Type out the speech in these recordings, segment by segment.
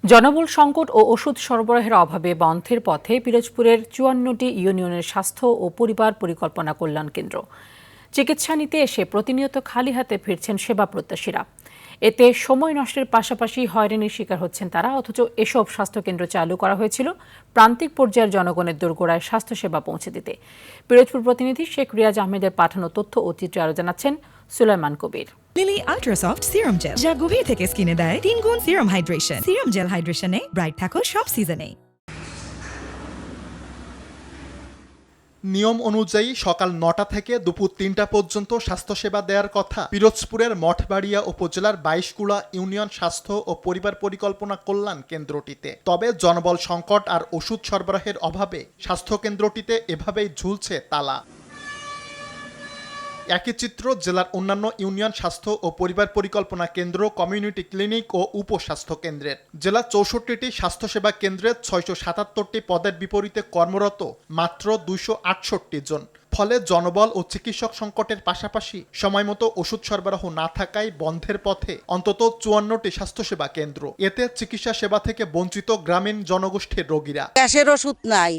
জনবল সংকট ও ওষুধ সরবরাহের অভাবে বন্ধের পথে পিরোজপুরের ৫৪টি ইউনিয়নের স্বাস্থ্য ও পরিবার পরিকল্পনা কল্যাণ কেন্দ্র। চিকিৎসা নিতে এসে প্রতিনিয়ত খালি হাতে ফিরছেন সেবা প্রত্যাশীরা। এতে সময় নষ্টের পাশাপাশি হয়রানির শিকার হচ্ছেন তারা। অথচ এসব স্বাস্থ্যকেন্দ্র চালু করা হয়েছিল প্রান্তিক পর্যায়ের জনগণের দোরগোড়ায় স্বাস্থ্যসেবা পৌঁছে দিতে। পিরোজপুর প্রতিনিধি শেখ রিয়াজ আহমেদের পাঠানো তথ্য ও চিত্রে আরও জানাচ্ছেন Sulaiman Kabir. Lily ultrasoft serum gel, যা গভীর থেকে স্কিনে দেয় 3 গুণ সিরাম হাইড্রেশন। সিরাম জেল হাইড্রেশনে ব্রাইট থাকো সব সিজনে। নিয়ম অনুযায়ী সকাল ৯টা থেকে দুপুর ৩টা পর্যন্ত স্বাস্থ্যসেবা দেওয়ার কথা পিরোজপুরের মঠবাড়িয়া উপজেলার ২২কুড়া ইউনিয়ন স্বাস্থ্য ও পরিবার পরিকল্পনা কল্যাণ কেন্দ্রটিতে। তবে জনবল সংকট আর ওষুধ সরবরাহের অভাবে স্বাস্থ্য কেন্দ্রটিতে এভাবেই ঝুলছে তালা। একই চিত্র জেলার অন্যান্য ইউনিয়ন স্বাস্থ্য ও পরিবার পরিকল্পনা কেন্দ্র, কমিউনিটি ক্লিনিক ও উপস্বাস্থ্য কেন্দ্রের। জেলার ৬৪টি স্বাস্থ্যসেবা কেন্দ্রের ৬৭৭টি পদের বিপরীতে কর্মরত মাত্র ২৬৮ জন। ফলে জনবল ও চিকিৎসক সংকটের পাশাপাশি সময়মতো ওষুধ সরবরাহ না থাকায় বন্ধের পথে অন্তত ৫৪টি স্বাস্থ্যসেবা কেন্দ্র। এতে চিকিৎসা সেবা থেকে বঞ্চিত গ্রামীণ জনগোষ্ঠীর রোগীরা। গ্যাসের ওষুধ নাই,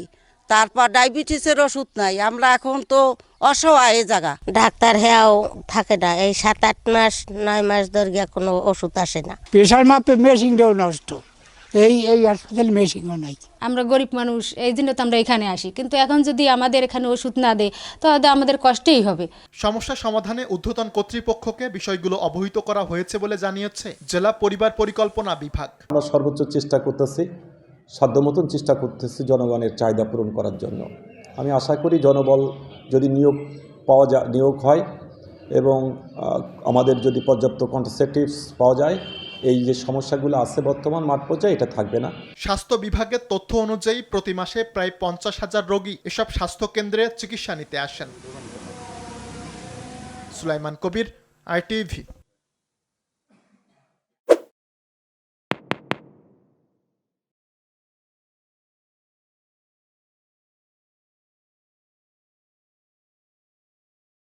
তারপর ডায়াবেটিসের ওষুধ নাই, আমরা এখন তো অসহায় জায়গা। ডাক্তার হ্যাঁও থাকে না, এই ৭-৮ মাস ৯ মাস ধরে কোনো ওষুধ আসে না। প্রেশার মাপে মেশিনটাও নষ্ট, এই হাসপাতাল মেশিনও নাই। আমরা গরিব মানুষ, এই জন্য তো আমরা এখানে আসি, কিন্তু এখন যদি আমাদের এখানে ওষুধ না দেয় তাহলে আমাদের কষ্টেই হবে। সমস্যা সমাধানে ঊর্ধ্বতন কর্তৃপক্ষকে বিষয়গুলো অবহিত করা হয়েছে বলে জানিয়েছে জেলা পরিবার পরিকল্পনা বিভাগ। আমরা সর্বোচ্চ চেষ্টা করতেছি, সাধ্যমতন চেষ্টা করতেছি জনগণের চাহিদা পূরণ করার জন্য। আমি আশা করি জনবল যদি নিয়োগ হয় এবং আমাদের যদি পর্যাপ্ত কন্ট্রাসেপটিভস পাওয়া যায়, এই যে সমস্যাগুলো আছে বর্তমান মাঠ পর্যায়ে এটা থাকবে না। স্বাস্থ্য বিভাগের তথ্য অনুযায়ী প্রতি মাসে প্রায় ৫০,০০০ রোগী এসব স্বাস্থ্য কেন্দ্রে চিকিৎসা নিতে আসেন। সুলাইমান কবির, ITV।